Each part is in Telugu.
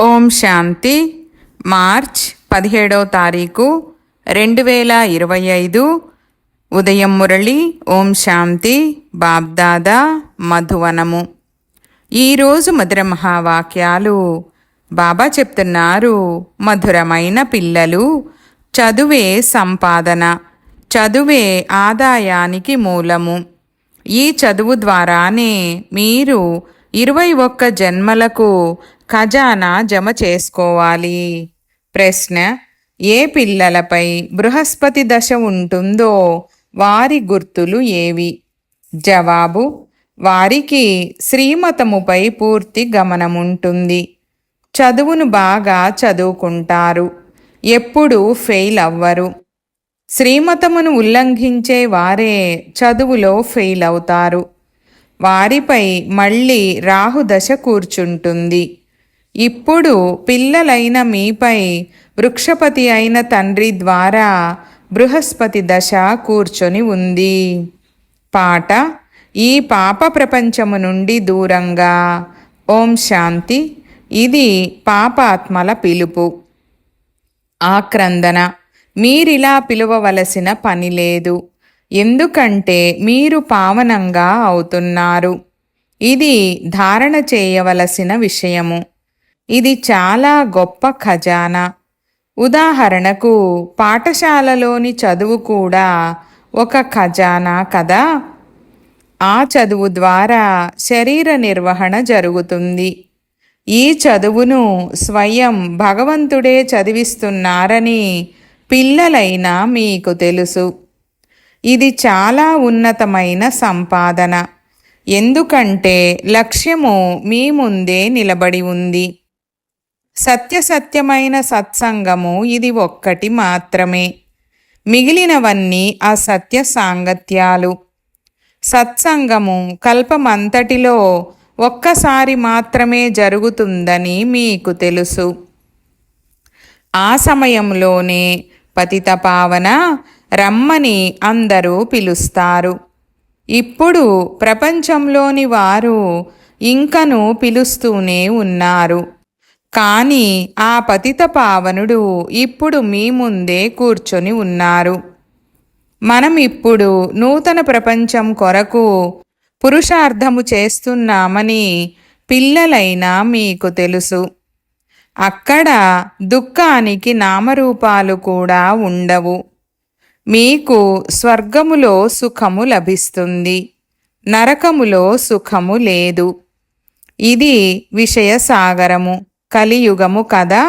ఓం శాంతి. మార్చ్ 17వ తారీఖు 2025 ఉదయం మురళి. ఓం శాంతి. బాబ్దాదా మధువనము. ఈరోజు మధుర మహావాక్యాలు. బాబా చెప్తున్నారు, మధురమైన పిల్లలు, చదువే సంపాదన, చదువే ఆదాయానికి మూలము. ఈ చదువు ద్వారానే మీరు 21 జన్మలకు ఖజానా జమ చేసుకోవాలి. ప్రశ్న: ఏ పిల్లలపై బృహస్పతి దశ ఉంటుందో వారి గుర్తులు ఏవి? జవాబు: వారికి శ్రీమతముపై పూర్తి గమనముంటుంది. చదువును బాగా చదువుకుంటారు, ఎప్పుడూ ఫెయిల్ అవ్వరు. శ్రీమతమును ఉల్లంఘించే వారే చదువులో ఫెయిల్ అవుతారు. వారిపై మళ్ళీ రాహుదశ కూర్చుంటుంది. ఇప్పుడు పిల్లలైన మీపై వృక్షపతి అయిన తండ్రి ద్వారా బృహస్పతి దశ కూర్చొని ఉంది. పాట: ఈ పాప ప్రపంచము నుండి దూరంగా. ఓం శాంతి. ఇది పాపాత్మల పిలుపు. ఆక్రందన: మీరిలా పిలువవలసిన పని లేదు, ఎందుకంటే మీరు పావనంగా అవుతున్నారు. ఇది ధారణ చేయవలసిన విషయము. ఇది చాలా గొప్ప ఖజానా. ఉదాహరణకు, పాఠశాలలోని చదువు కూడా ఒక ఖజానా కదా. ఆ చదువు ద్వారా శరీర నిర్వహణ జరుగుతుంది. ఈ చదువును స్వయం భగవంతుడే చదివిస్తున్నారని పిల్లలైనా మీకు తెలుసు. ఇది చాలా ఉన్నతమైన సంపాదన, ఎందుకంటే లక్ష్యము మీ ముందే నిలబడి ఉంది. సత్యసత్యమైన సత్సంగము ఇది ఒక్కటి మాత్రమే, మిగిలినవన్నీ అసత్య సాంగత్యాలు. సత్సంగము కల్పమంతటిలో ఒక్కసారి మాత్రమే జరుగుతుందని మీకు తెలుసు. ఆ సమయంలోనే పతిత పావన రమ్మని అందరూ పిలుస్తారు. ఇప్పుడు ప్రపంచంలోని వారు ఇంకనూ పిలుస్తూనే ఉన్నారు, కానీ ఆ పతిత పావనుడు ఇప్పుడు మీ ముందే కూర్చొని ఉన్నారు. మనం ఇప్పుడు నూతన ప్రపంచం కొరకు పురుషార్థము చేస్తున్నామని పిల్లలైనా మీకు తెలుసు. అక్కడ దుఃఖానికి నామరూపాలు కూడా ఉండవు. మీకు స్వర్గములో సుఖము లభిస్తుంది, నరకములో సుఖము లేదు. ఇది విషయ సాగరము, కలియుగము కదా.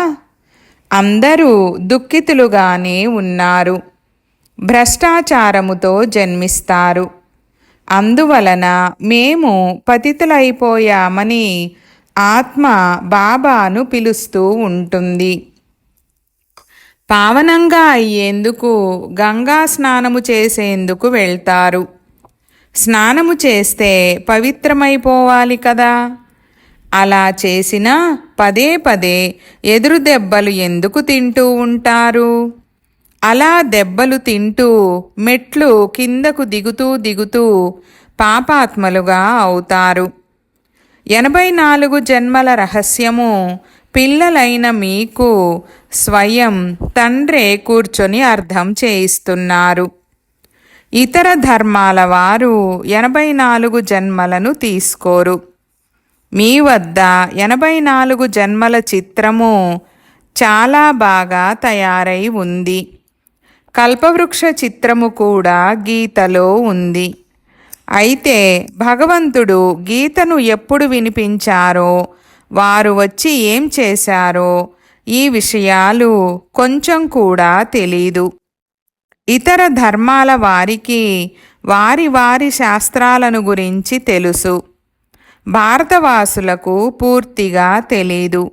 అందరూ దుఃఖితులుగానే ఉన్నారు, భ్రష్టాచారముతో జన్మిస్తారు. అందువలన మేము పతితులైపోయామని ఆత్మ బాబాను పిలుస్తూ ఉంటుంది. పావనంగా అయ్యేందుకు గంగా స్నానము చేసేందుకు వెళ్తారు. స్నానము చేస్తే పవిత్రమైపోవాలి కదా. అలా చేసినా పదే పదే ఎదురు దెబ్బలు ఎందుకు తింటూ ఉంటారు? అలా దెబ్బలు తింటూ మెట్లు కిందకు దిగుతూ దిగుతూ పాపాత్మలుగా అవుతారు. 84 జన్మల రహస్యము పిల్లలైన మీకు స్వయం తండ్రే కూర్చొని అర్థం చేయిస్తున్నారు. ఇతర ధర్మాల వారు 84 జన్మలను తీసుకోరు. మీ వద్ద 84 జన్మల చిత్రము చాలా బాగా తయారై ఉంది. కల్పవృక్ష చిత్రము కూడా గీతలో ఉంది. అయితే భగవంతుడు గీతను ఎప్పుడు వినిపించారో, వారు వచ్చి ఏం చేశారో ఈ విషయాలు కొంచెం కూడా తెలీదు. ఇతర ధర్మాల వారికి వారి వారి శాస్త్రాలను గురించి తెలుసు, భారతవాసులకు పూర్తిగా తెలీదు.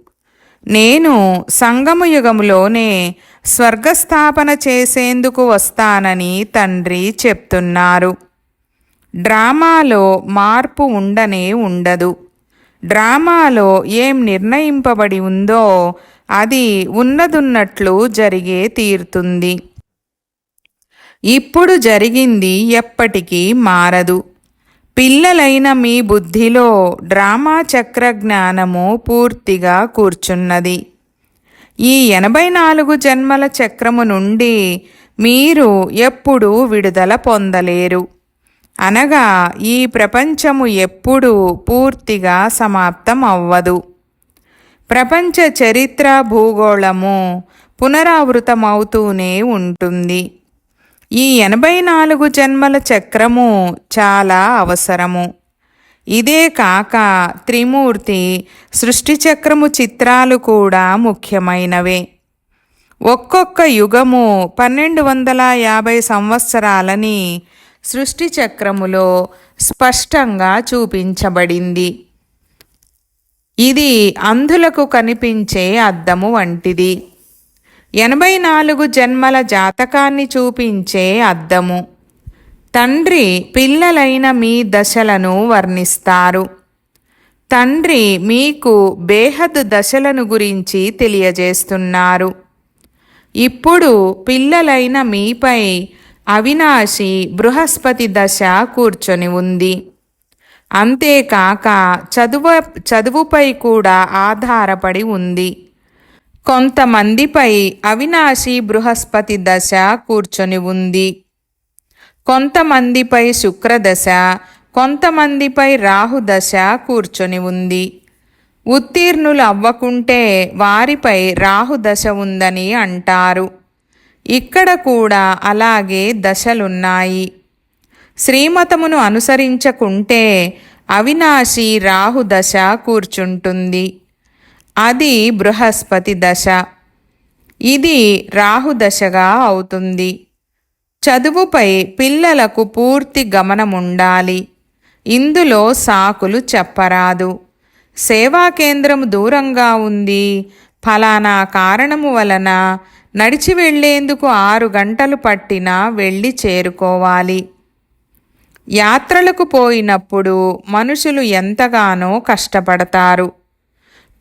నేను సంగమయుగములోనే స్వర్గస్థాపన చేసేందుకు వస్తానని తండ్రి చెప్తున్నారు. డ్రామాలో మార్పు ఉండనే ఉండదు. డ్రామాలో ఏం నిర్ణయింపబడి ఉందో అది ఉన్నదున్నట్లు జరిగే తీరుతుంది. ఇప్పుడు జరిగింది ఎప్పటికీ మారదు. పిల్లలైన మీ బుద్ధిలో డ్రామా చక్ర జ్ఞానము పూర్తిగా కూర్చున్నది. ఈ 84 జన్మల చక్రము నుండి మీరు ఎప్పుడూ విడుదల పొందలేరు. అనగా ఈ ప్రపంచము ఎప్పుడూ పూర్తిగా సమాప్తం అవ్వదు. ప్రపంచ చరిత్ర భూగోళము పునరావృతమవుతూనే ఉంటుంది. ఈ 84 జన్మల చక్రము చాలా అవసరము. ఇదే కాక త్రిమూర్తి సృష్టి చక్రము చిత్రాలు కూడా ముఖ్యమైనవే. ఒక్కొక్క యుగము 1250 సంవత్సరాలని సృష్టి చక్రములో స్పష్టంగా చూపించబడింది. ఇది అంధులకు కనిపించే అద్దము వంటిది. 84 జన్మల జాతకాన్ని చూపించే అద్దము. తండ్రి పిల్లలైన మీ దశలను వర్ణిస్తారు. తండ్రి మీకు బేహద్ దశలను గురించి తెలియజేస్తున్నారు. ఇప్పుడు పిల్లలైన మీపై అవినాశి బృహస్పతి దశ కూర్చొని ఉంది. అంతేకాక చదువుపై కూడా ఆధారపడి ఉంది. కొంతమందిపై అవినాశి బృహస్పతి దశ కూర్చొని ఉంది. కొంతమందిపై శుక్రదశ, కొంతమందిపై రాహుదశ కూర్చొని ఉంది. ఉత్తీర్ణులు అవ్వకుంటే వారిపై రాహుదశ ఉందని అంటారు. ఇక్కడ కూడా అలాగే దశలున్నాయి. శ్రీమతమును అనుసరించకుంటే అవినాశి రాహుదశ కూర్చుంటుంది. అది బృహస్పతి దశ. ఇది రాహుదశగా అవుతుంది. చదువుపై పిల్లలకు పూర్తి గమనముండాలి. ఇందులో సాకులు చెప్పరాదు. సేవా కేంద్రం దూరంగా ఉంది, ఫలానా కారణము వలన నడిచి వెళ్లేందుకు 6 గంటలు పట్టినా వెళ్ళి చేరుకోవాలి. యాత్రలకు పోయినప్పుడు మనుషులు ఎంతగానో కష్టపడతారు.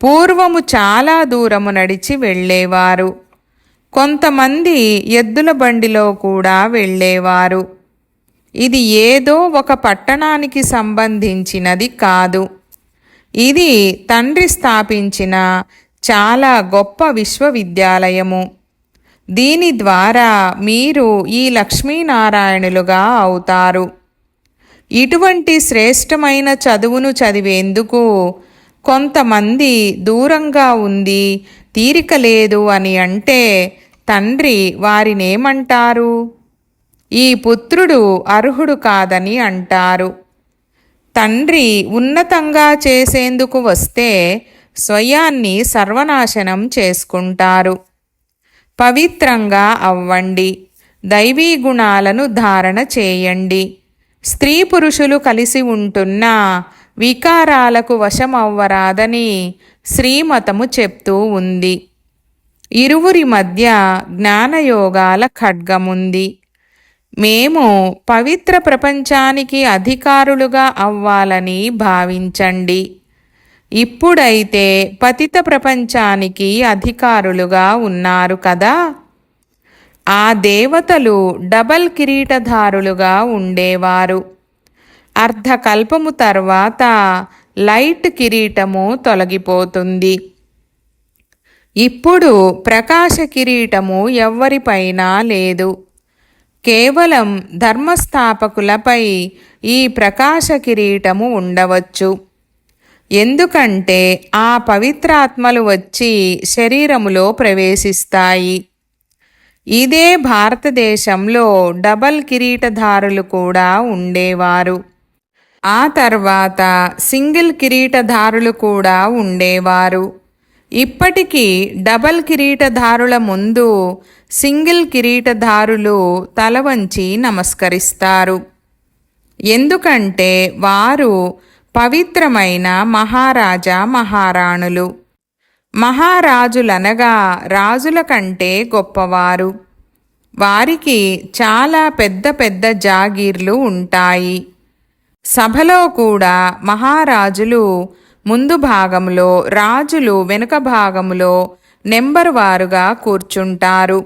పూర్వము చాలా దూరము నడిచి వెళ్ళేవారు. కొంతమంది ఎద్దుల బండిలో కూడా వెళ్ళేవారు. ఇది ఏదో ఒక పట్టణానికి సంబంధించినది కాదు. ఇది తండ్రి స్థాపించిన చాలా గొప్ప విశ్వవిద్యాలయము. దీని ద్వారా మీరు ఈ లక్ష్మీనారాయణులుగా అవుతారు. ఇటువంటి శ్రేష్టమైన చదువును చదివేందుకు కొంతమంది దూరంగా ఉంది, తీరిక లేదు అని అంటే తండ్రి వారినేమంటారు? ఈ పుత్రుడు అర్హుడు కాదని అంటారు. తండ్రి ఉన్నతంగా చేసేందుకు వస్తే స్వయాన్ని సర్వనాశనం చేసుకుంటారు. పవిత్రంగా అవ్వండి. దైవీ గుణాలను ధారణ చేయండి. స్త్రీ పురుషులు కలిసి ఉంటున్నా వికారాలకు వశమవ్వరాదని శ్రీమతము చెప్తూ ఉంది. ఇరువురి మధ్య జ్ఞానయోగాల ఖడ్గముంది. మేము పవిత్ర ప్రపంచానికి అధికారులుగా అవ్వాలని భావించండి. ఇప్పుడైతే పతిత ప్రపంచానికి అధికారులుగా ఉన్నారు కదా. ఆ దేవతలు డబల్ కిరీటధారులుగా ఉండేవారు. అర్ధకల్పము తర్వాత లైట్ కిరీటము తొలగిపోతుంది. ఇప్పుడు ప్రకాశ కిరీటము ఎవ్వరిపైనా లేదు. కేవలం ధర్మస్థాపకులపై ఈ ప్రకాశ కిరీటము ఉండవచ్చు. ఎందుకంటే ఆ పవిత్రాత్మలు వచ్చి శరీరములో ప్రవేశిస్తాయి. ఇదే భారతదేశంలో డబల్ కిరీటధారులు కూడా ఉండేవారు. ఆ తర్వాత సింగిల్ కిరీటధారులు కూడా ఉండేవారు. ఇప్పటికీ డబల్ కిరీటధారుల ముందు సింగిల్ కిరీటధారులు తల వంచి నమస్కరిస్తారు. ఎందుకంటే వారు పవిత్రమైన మహారాజా మహారాణులు. మహారాజులనగా రాజుల కంటే గొప్పవారు. వారికి చాలా పెద్ద పెద్ద జాగీర్లు ఉంటాయి. సభలో కూడా మహారాజులు ముందు భాగంలో, రాజులు వెనుక భాగంలో నెంబరు వారుగా కూర్చుంటారు.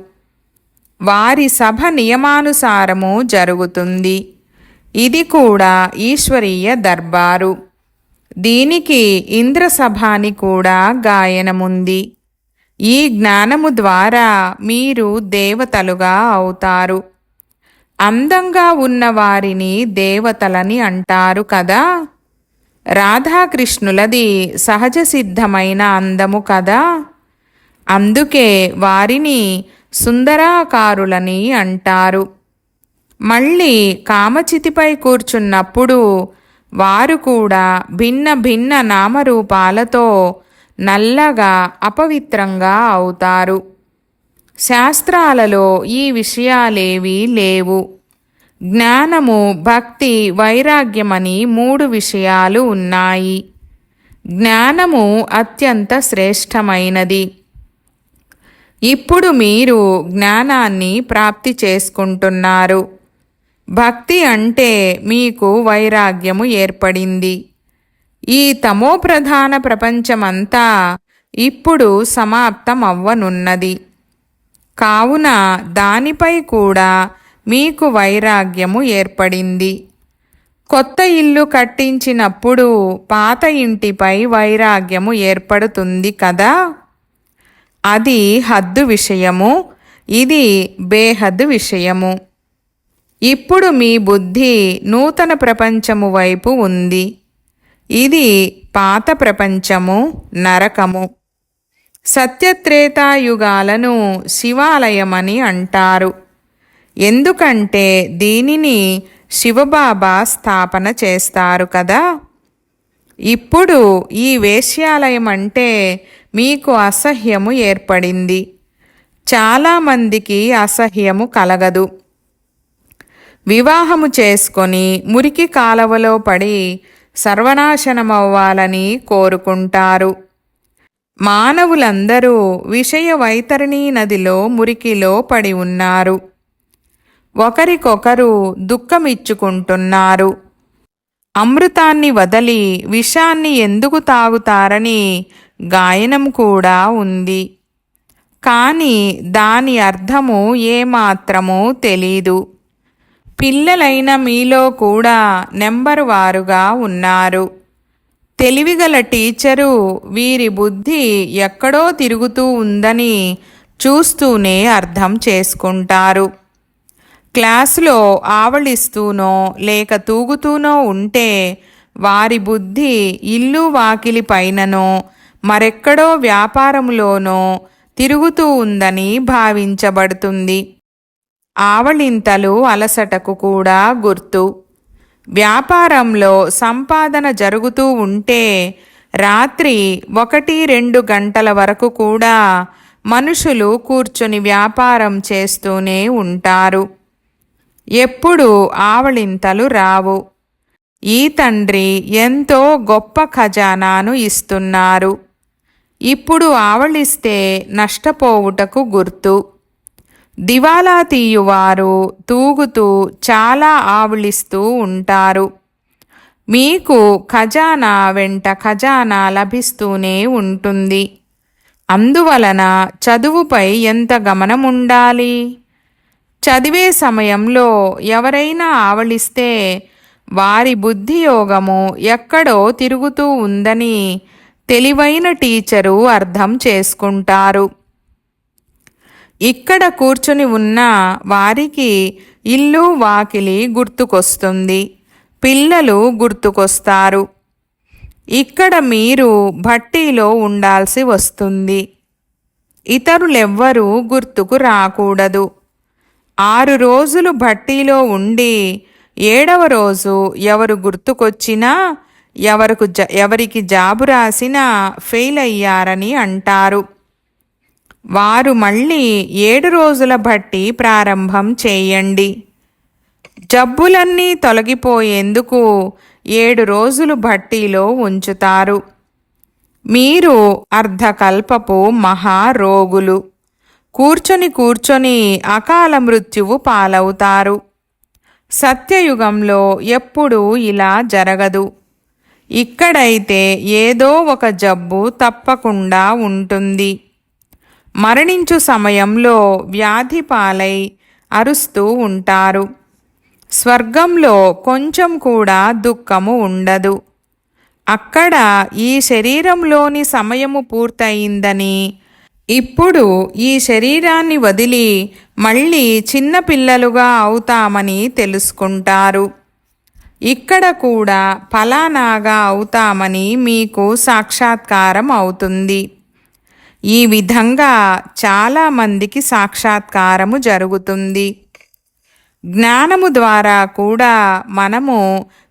వారి సభ నియమానుసారము జరుగుతుంది. ఇది కూడా ఈశ్వరీయ దర్బారు. దీనికి ఇంద్రసభాని కూడా గాయనముంది. ఈ జ్ఞానము ద్వారా మీరు దేవతలుగా అవుతారు. అందంగా ఉన్నవారిని దేవతలని అంటారు కదా. రాధాకృష్ణులది సహజ సిద్ధమైన అందము కదా. అందుకే వారిని సుందరాకారులని అంటారు. మళ్ళీ కామచితిపై కూర్చున్నప్పుడు వారు కూడా భిన్న భిన్న నామరూపాలతో నల్లగా అపవిత్రంగా అవుతారు. శాస్త్రాలలో ఈ విషయాలేవీ లేవు. జ్ఞానము, భక్తి, వైరాగ్యమని 3 విషయాలు ఉన్నాయి. జ్ఞానము అత్యంత శ్రేష్టమైనది. ఇప్పుడు మీరు జ్ఞానాన్ని ప్రాప్తి చేసుకుంటున్నారు. భక్తి అంటే మీకు వైరాగ్యము ఏర్పడింది. ఈ తమోప్రధాన ప్రపంచమంతా ఇప్పుడు సమాప్తమవ్వనున్నది. కావున దానిపై కూడా మీకు వైరాగ్యము ఏర్పడింది. కొత్త ఇల్లు కట్టించినప్పుడు పాత ఇంటిపై వైరాగ్యము ఏర్పడుతుంది కదా. అది హద్దు విషయము, ఇది బేహద్దు విషయము. ఇప్పుడు మీ బుద్ధి నూతన ప్రపంచము వైపు ఉంది. ఇది పాత ప్రపంచము, నరకము. సత్యత్రేతాయుగాలను శివాలయమని అంటారు. ఎందుకంటే దీనిని శివబాబా స్థాపన చేస్తారు కదా. ఇప్పుడు ఈ వేశ్యాలయం అంటే మీకు అసహ్యము ఏర్పడింది. చాలామందికి అసహ్యము కలగదు. వివాహము చేసుకొని మురికి కాలవలో పడి సర్వనాశనమవ్వాలని కోరుకుంటారు. మానవులందరూ విషయ వైతరణీ నదిలో మురికిలో పడి ఉన్నారు. ఒకరికొకరు దుఃఖమిచ్చుకుంటున్నారు. అమృతాన్ని వదలి విషాన్ని ఎందుకు తాగుతారని గాయనం కూడా ఉంది. కానీ దాని అర్థము ఏమాత్రమూ తెలీదు. పిల్లలైన మీలో కూడా నెంబరు వారుగా ఉన్నారు. తెలివిగల టీచరు వీరి బుద్ధి ఎక్కడో తిరుగుతూ ఉందని చూస్తూనే అర్థం చేసుకుంటారు. క్లాసులో ఆవళిస్తూనో లేక తూగుతూనో ఉంటే వారి బుద్ధి ఇల్లు వాకిలి పైననో మరెక్కడో వ్యాపారంలోనో తిరుగుతూ ఉందని భావించబడుతుంది. ఆవళింతలు అలసటకు కూడా గుర్తు. వ్యాపారంలో సంపాదన జరుగుతూ ఉంటే రాత్రి 1-2 గంటల వరకు కూడా మనుషులు కూర్చొని వ్యాపారం చేస్తూనే ఉంటారు. ఎప్పుడు ఆవళింతలు రావు. ఈ తండ్రి ఎంతో గొప్ప ఖజానాను ఇస్తున్నారు. ఇప్పుడు ఆవళిస్తే నష్టపోవుటకు గుర్తు. దివాలా తీయువారు తూగుతూ చాలా ఆవళిస్తూ ఉంటారు. మీకు ఖజానా వెంట ఖజానా లభిస్తూనే ఉంటుంది. అందువలన చదువుపై ఎంత గమనముండాలి. చదివే సమయంలో ఎవరైనా ఆవళిస్తే వారి బుద్ధియోగము ఎక్కడో తిరుగుతూ ఉందని తెలివైన టీచరు అర్థం చేసుకుంటారు. ఇక్కడ కూర్చుని ఉన్న వారికి ఇల్లు వాకిలి గుర్తుకొస్తుంది. పిల్లలు గుర్తుకొస్తారు. ఇక్కడ మీరు భట్టీలో ఉండాల్సి వస్తుంది. ఇతరులెవ్వరూ గుర్తుకు రాకూడదు. 6 రోజులు భట్టీలో ఉండి 7వ రోజు ఎవరు గుర్తుకొచ్చినా ఎవరికి జాబు రాసినా ఫెయిల్ అయ్యారని అంటారు. వారు మళ్ళీ 7 రోజుల భట్టి ప్రారంభం చేయండి. జబ్బులన్నీ తొలగిపోయేందుకు 7 రోజులు భట్టీలో ఉంచుతారు. మీరు అర్ధకల్పపు మహారోగులు. కూర్చొని అకాల మృత్యువు పాలవుతారు. సత్యయుగంలో ఎప్పుడూ ఇలా జరగదు. ఇక్కడైతే ఏదో ఒక జబ్బు తప్పకుండా ఉంటుంది. మరణించు సమయంలో వ్యాధి పాలై అరుస్తూ ఉంటారు. స్వర్గంలో కొంచెం కూడా దుఃఖము ఉండదు. అక్కడ ఈ శరీరంలోని సమయము పూర్తయిందని, ఇప్పుడు ఈ శరీరాన్ని వదిలి మళ్ళీ చిన్నపిల్లలుగా అవుతామని తెలుసుకుంటారు. ఇక్కడ కూడా ఫలానాగా అవుతామని మీకు సాక్షాత్కారం అవుతుంది. ఈ విధంగా చాలామందికి సాక్షాత్కారము జరుగుతుంది. జ్ఞానము ద్వారా కూడా మనము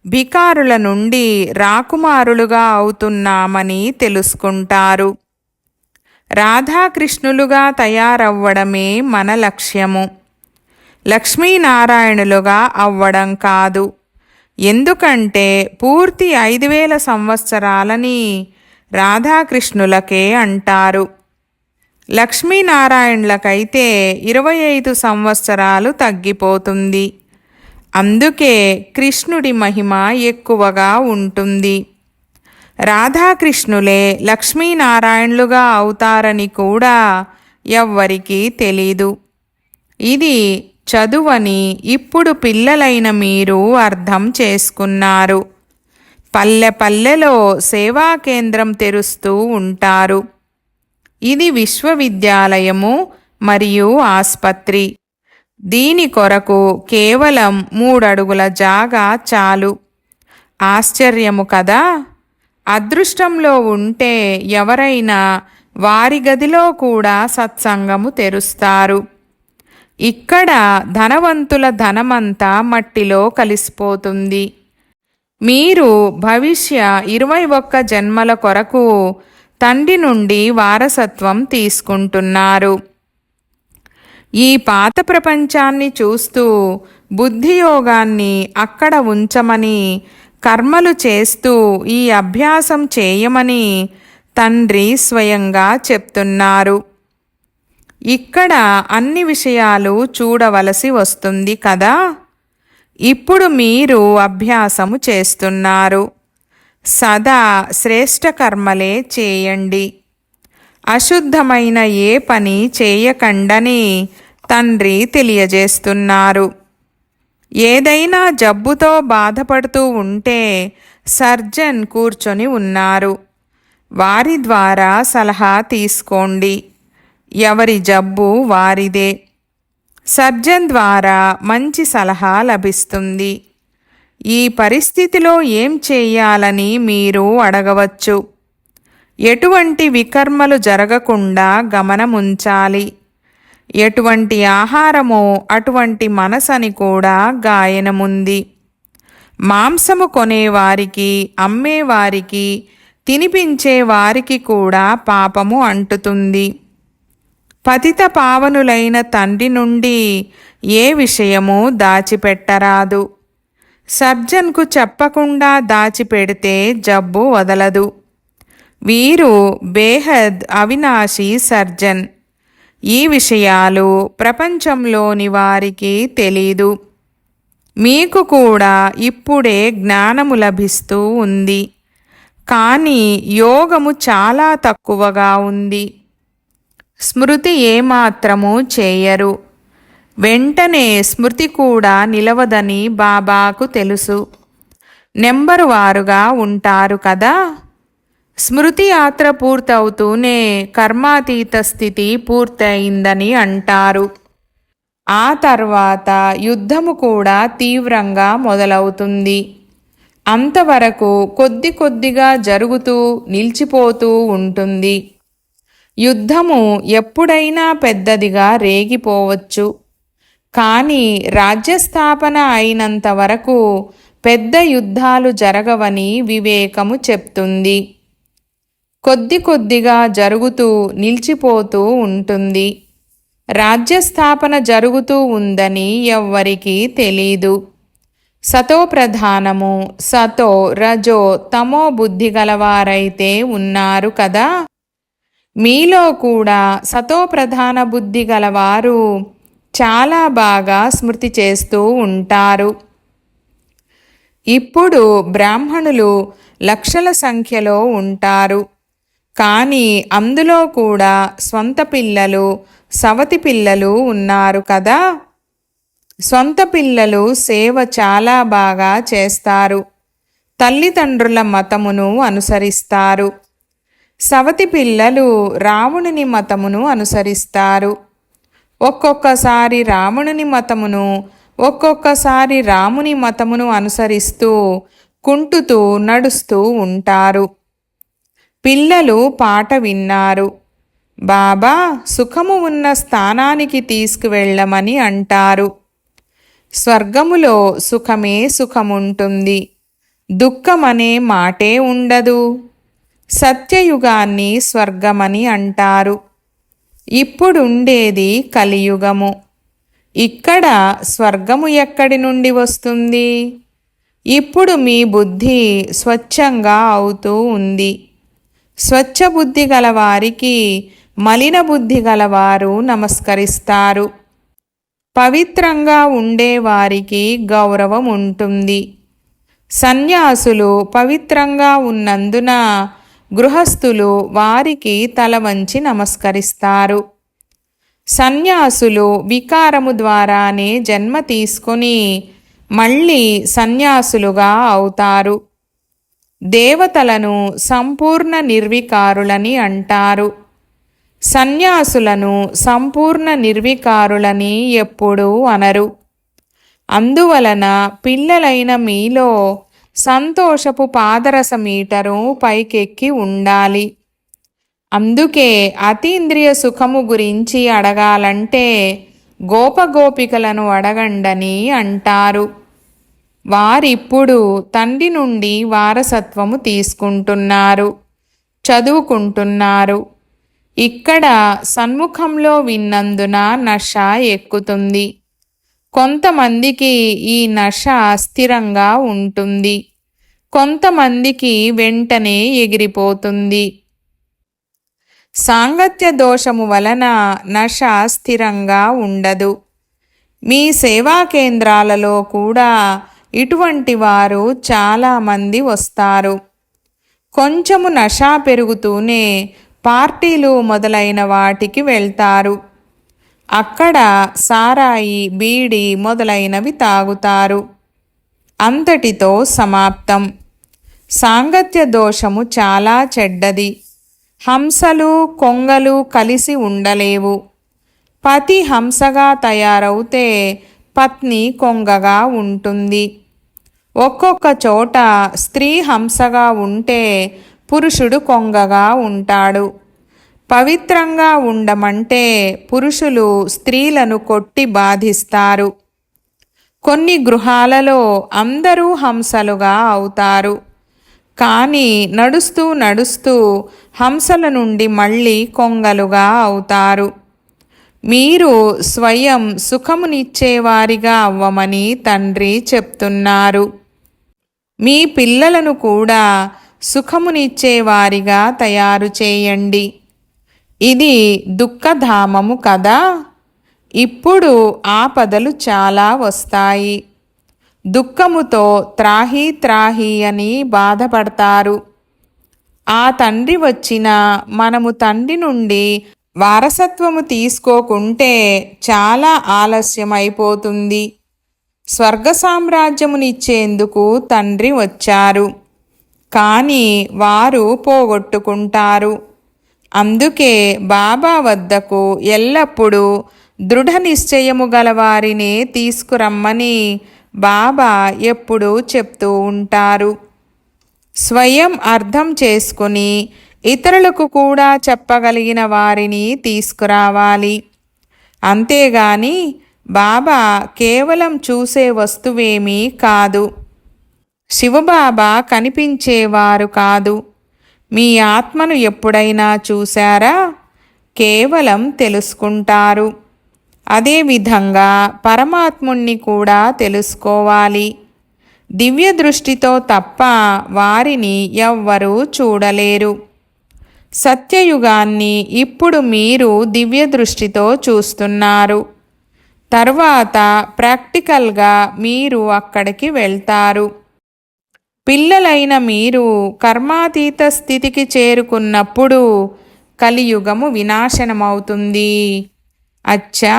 భికారుల నుండి రాకుమారులుగా అవుతున్నామని తెలుసుకుంటారు. రాధాకృష్ణులుగా తయారవ్వడమే మన లక్ష్యము, లక్ష్మీనారాయణులుగా అవ్వడం కాదు. ఎందుకంటే పూర్తి 5000 సంవత్సరాలని రాధాకృష్ణులకే అంటారు. లక్ష్మీనారాయణులకైతే 25 సంవత్సరాలు తగ్గిపోతుంది. అందుకే కృష్ణుడి మహిమ ఎక్కువగా ఉంటుంది. రాధాకృష్ణులే లక్ష్మీనారాయణులుగా అవుతారని కూడా ఎవ్వరికీ తెలీదు. ఇది చదువని ఇప్పుడు పిల్లలైన మీరు అర్థం చేసుకున్నారు. పల్లె పల్లెలో సేవా కేంద్రం తెరుస్తూ ఉంటారు. ఇది విశ్వవిద్యాలయము మరియు ఆస్పత్రి. దీని కొరకు కేవలం 3 అడుగుల జాగా చాలు. ఆశ్చర్యము కదా. అదృష్టంలో ఉంటే ఎవరైనా వారి గదిలో కూడా సత్సంగము తెరుస్తారు. ఇక్కడ ధనవంతుల ధనమంతా మట్టిలో కలిసిపోతుంది. మీరు భవిష్య 21 జన్మల కొరకు తండ్రి నుండి వారసత్వం తీసుకుంటున్నారు. ఈ పాత ప్రపంచాన్ని చూస్తూ బుద్ధియోగాన్ని అక్కడ ఉంచమని, కర్మలు చేస్తూ ఈ అభ్యాసం చేయమని తండ్రి స్వయంగా చెప్తున్నారు. ఇక్కడ అన్ని విషయాలు చూడవలసి వస్తుంది కదా. ఇప్పుడు మీరు అభ్యాసము చేస్తున్నారు. సదా శ్రేష్ఠ కర్మలే చేయండి. అశుద్ధమైన ఏ పని చేయకండని తండ్రి తెలియజేస్తున్నారు. ఏదైనా జబ్బుతో బాధపడుతూ ఉంటే సర్జన్ కూర్చొని ఉన్నారు. వారి ద్వారా సలహా తీసుకోండి. ఎవరి జబ్బు వారిదే. సర్జన్ ద్వారా మంచి సలహా లభిస్తుంది. ఈ పరిస్థితిలో ఏం చేయాలని మీరు అడగవచ్చు. ఎటువంటి వికర్మలు జరగకుండా గమనముంచాలి. ఎటువంటి ఆహారమో అటువంటి మనసని కూడా గాయనముంది. మాంసము కొనేవారికి, అమ్మేవారికి, తినిపించే వారికి కూడా పాపము అంటుతుంది. పతిత పావనులైన తండ్రి నుండి ఏ విషయము దాచిపెట్టరాదు. సర్జన్కు చెప్పకుండా దాచిపెడితే జబ్బు వదలదు. వీరు బేహద్ అవినాశి సర్జన్. ఈ విషయాలు ప్రపంచంలోని వారికి తెలీదు. మీకు కూడా ఇప్పుడే జ్ఞానము లభిస్తూ ఉంది. కానీ యోగము చాలా తక్కువగా ఉంది. స్మృతి ఏమాత్రము చేయరు. వెంటనే స్మృతి కూడా నిలవదని బాబాకు తెలుసు. నెంబరు వారుగా ఉంటారు కదా. స్మృతి యాత్ర పూర్తవుతూనే కర్మాతీత స్థితి పూర్తయిందని అంటారు. ఆ తర్వాత యుద్ధము కూడా తీవ్రంగా మొదలవుతుంది. అంతవరకు కొద్ది కొద్దిగా జరుగుతూ నిలిచిపోతూ ఉంటుంది. యుద్ధము ఎప్పుడైనా పెద్దదిగా రేగిపోవచ్చు. కానీ రాజ్యస్థాపన అయినంత వరకు పెద్ద యుద్ధాలు జరగవని వివేకము చెప్తుంది. కొద్ది కొద్దిగా జరుగుతూ నిలిచిపోతూ ఉంటుంది. రాజ్యస్థాపన జరుగుతూ ఉందని ఎవ్వరికీ తెలీదు. సతో ప్రధానము, సతో రజో తమో బుద్ధి గలవారైతే ఉన్నారు కదా. మీలో కూడా సతో ప్రధాన బుద్ధి గలవారు చాలా బాగా స్మృతి చేస్తూ ఉంటారు. ఇప్పుడు బ్రాహ్మణులు లక్షల సంఖ్యలో ఉంటారు. కానీ అందులో కూడా స్వంత పిల్లలు, సవతి పిల్లలు ఉన్నారు కదా. సొంత పిల్లలు సేవ చాలా బాగా చేస్తారు. తల్లిదండ్రుల మతమును అనుసరిస్తారు. సవతి పిల్లలు రావణుని మతమును అనుసరిస్తారు. ఒక్కొక్కసారి రావణుని మతమును, ఒక్కొక్కసారి రాముని మతమును అనుసరిస్తూ కుంటుతూ నడుస్తూ ఉంటారు. పిల్లలు పాట విన్నారు. బాబా సుఖము ఉన్న స్థానానికి తీసుకువెళ్ళమని అంటారు. స్వర్గములో సుఖమే సుఖముంటుంది, దుఃఖమనే మాటే ఉండదు. సత్యయుగాన్ని స్వర్గమని అంటారు. ఇప్పుడుండేది కలియుగము. ఇక్కడ స్వర్గము ఎక్కడి నుండి వస్తుంది? ఇప్పుడు మీ బుద్ధి స్వచ్ఛంగా అవుతూ ఉంది. స్వచ్ఛ బుద్ధి గలవారికి మలిన బుద్ధి గలవారు నమస్కరిస్తారు. పవిత్రంగా ఉండేవారికి గౌరవం ఉంటుంది. సన్యాసులు పవిత్రంగా ఉన్నందున గృహస్థులు వారికి తల వంచి నమస్కరిస్తారు. సన్యాసులు వికారము ద్వారానే జన్మ తీసుకొని మళ్ళీ సన్యాసులుగా అవుతారు. దేవతలను సంపూర్ణ నిర్వికారులని అంటారు. సన్యాసులను సంపూర్ణ నిర్వికారులని ఎప్పుడూ అనరు. అందువలన పిల్లలైన మీలో సంతోషపు పాదరస మీటరు పైకెక్కి ఉండాలి. అందుకే అతీంద్రియ సుఖము గురించి అడగాలంటే గోపగోపికలను అడగండని అంటారు. వారిప్పుడు తండ్రి నుండి వారసత్వము తీసుకుంటున్నారు, చదువుకుంటున్నారు. ఇక్కడ సన్ముఖంలో విన్నందున నష ఎక్కుతుంది. కొంతమందికి ఈ నష స్థిరంగా ఉంటుంది, కొంతమందికి వెంటనే ఎగిరిపోతుంది. సాంగత్య దోషము వలన నష స్థిరంగా ఉండదు. మీ సేవా కేంద్రాలలో కూడా ఇటువంటి వారు చాలామంది వస్తారు. కొంచెము నష పెరుగుతూనే పార్టీలు మొదలైన వాటికి వెళ్తారు. అక్కడ సారాయి, బీడి మొదలైనవి తాగుతారు. అంతటితో సమాప్తం. సాంగత్య దోషము చాలా చెడ్డది. హంసలు కొంగలు కలిసి ఉండలేవు. పతి హంసగా తయారవుతే పత్ని కొంగగా ఉంటుంది. ఒక్కొక్క చోట స్త్రీ హంసగా ఉంటే పురుషుడు కొంగగా ఉంటాడు. పవిత్రంగా ఉండమంటే పురుషులు స్త్రీలను కొట్టి బాధిస్తారు. కొన్ని గృహాలలో అందరూ హంసలుగా అవుతారు. కానీ నడుస్తూ నడుస్తూ హంసల నుండి మళ్ళీ కొంగలుగా అవుతారు. మీరు స్వయం సుఖమునిచ్చేవారిగా అవ్వమని తండ్రి చెప్తున్నారు. మీ పిల్లలను కూడా సుఖమునిచ్చేవారిగా తయారు చేయండి. ఇది దుఃఖధామము కదా. ఇప్పుడు ఆపదలు చాలా వస్తాయి. దుఃఖముతో త్రాహి త్రాహి అని బాధపడతారు. ఆ తండ్రి వచ్చినా మనము తండ్రి నుండి వారసత్వము తీసుకోకుంటే చాలా ఆలస్యం అయిపోతుంది. స్వర్గ సామ్రాజ్యమునిచ్చేందుకు తండ్రి వచ్చారు, కానీ వారు పోగొట్టుకుంటారు. అందుకే బాబా వద్దకు ఎల్లప్పుడూ దృఢ నిశ్చయము గలవారినే తీసుకురమ్మని బాబా ఎప్పుడూ చెప్తూ ఉంటారు. స్వయం అర్థం చేసుకుని ఇతరులకు కూడా చెప్పగలిగిన వారిని తీసుకురావాలి. అంతేగాని బాబా కేవలం చూసే వస్తువేమీ కాదు. శివబాబా కనిపించేవారు కాదు. మీ ఆత్మను ఎప్పుడైనా చూశారా? కేవలం తెలుసుకుంటారు. అదేవిధంగా పరమాత్ముణ్ణి కూడా తెలుసుకోవాలి. దివ్య దృష్టితో తప్ప వారిని ఎవ్వరూ చూడలేరు. సత్యయుగాన్ని ఇప్పుడు మీరు దివ్య దృష్టితో చూస్తున్నారు. తర్వాత ప్రాక్టికల్గా మీరు అక్కడికి వెళ్తారు. పిల్లలైన మీరు కర్మాతీత స్థితికి చేరుకున్నప్పుడు కలియుగము వినాశనమవుతుంది. అచ్చా,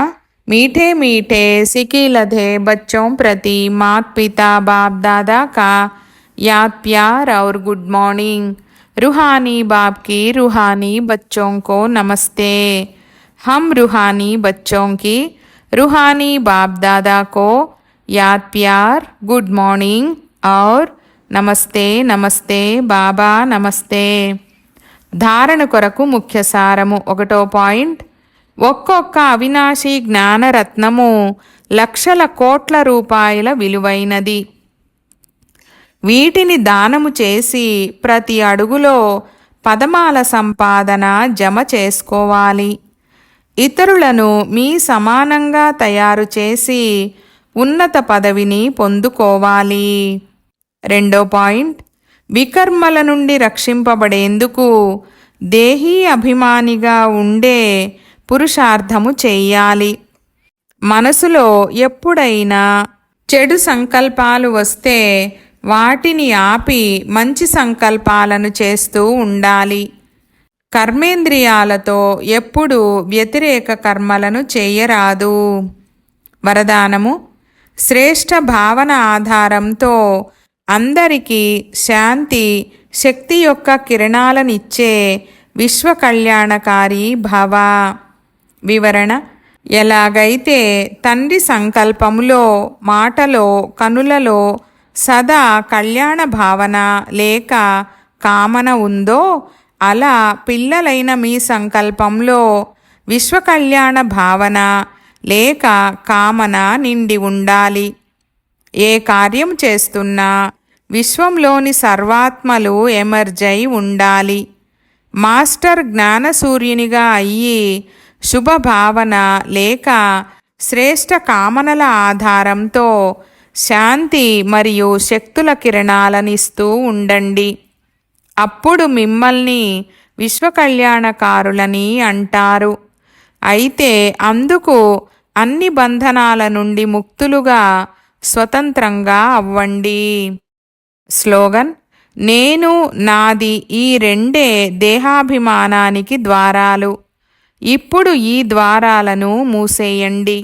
मीठे मीठे सिकी लधे बच्चों प्रति माता पिता बाप दादा का याद प्यार और गुड मॉर्निंग। रूहानी बाप की रूहानी बच्चों को नमस्ते। हम रूहानी बच्चों की रूहानी बाप दादा को याद प्यार गुड मॉर्निंग और నమస్తే నమస్తే బాబా నమస్తే. ధారణ కొరకు ముఖ్య సారము. 1వ పాయింట్, ఒక్కొక్క అవినాశి జ్ఞానరత్నము లక్షల కోట్ల రూపాయల విలువైనది. వీటిని దానము చేసి ప్రతి అడుగులో పదమాల సంపాదన జమ చేసుకోవాలి. ఇతరులను మీ సమానంగా తయారు చేసి ఉన్నత పదవిని పొందుకోవాలి. 2వ పాయింట్, వికర్మల నుండి రక్షింపబడేందుకు దేహీ అభిమానిగా ఉండే పురుషార్థము చెయ్యాలి. మనసులో ఎప్పుడైనా చెడు సంకల్పాలు వస్తే వాటిని ఆపి మంచి సంకల్పాలను చేస్తూ ఉండాలి. కర్మేంద్రియాలతో ఎప్పుడూ వ్యతిరేక కర్మలను చేయరాదు. వరదానము. శ్రేష్ఠ భావన ఆధారంతో అందరికీ శాంతి శక్తి యొక్క కిరణాలనిచ్చే విశ్వ కళ్యాణకారి భవ. వివరణ. ఎలాగైతే తండ్రి సంకల్పములో, మాటలో, కనులలో సదా కళ్యాణ భావన లేక కామన ఉందో, అలా పిల్లలైన మీ సంకల్పంలో విశ్వ కళ్యాణ భావన లేక కామన నిండి ఉండాలి. ఏ కార్యం చేస్తున్నా విశ్వంలోని సర్వాత్మలు ఎమర్జై ఉండాలి. మాస్టర్ జ్ఞానసూర్యునిగా అయ్యి శుభభావన లేక శ్రేష్ఠ కామనల ఆధారంతో శాంతి మరియు శక్తుల కిరణాలనిస్తూ ఉండండి. అప్పుడు మిమ్మల్ని విశ్వకళ్యాణకారులని అంటారు. అయితే అందుకు అన్ని బంధనాల నుండి ముక్తులుగా స్వతంత్రంగా అవ్వండి. స్లోగన్. నేను నాది ఈ రెండే దేహాభిమానానికి ద్వారాలు. ఇప్పుడు ఈ ద్వారాలను మూసేయండి.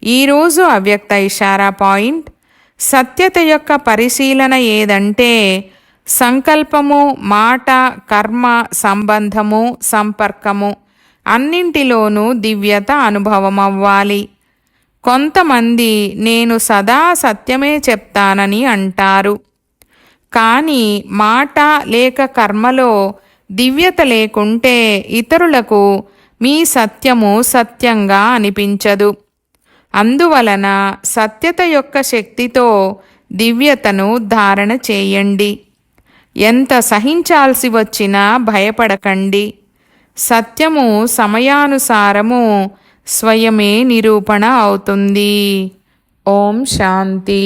ఈరోజు అవ్యక్త ఇషారా పాయింట్. సత్యత యొక్క పరిశీలన ఏదంటే సంకల్పము, మాట, కర్మ, సంబంధము, సంపర్కము అన్నింటిలోనూ దివ్యత అనుభవం అవ్వాలి. కొంతమంది నేను సదా సత్యమే చెప్తానని అంటారు. కానీ మాట లేక కర్మలో దివ్యత లేకుంటే ఇతరులకు మీ సత్యము సత్యంగా అనిపించదు. అందువలన సత్యత యొక్క శక్తితో దివ్యతను ధారణ చేయండి. ఎంత సహించాల్సి వచ్చినా భయపడకండి. సత్యము సమయానుసారము స్వయమే నిరూపణ అవుతుంది. ఓం శాంతి.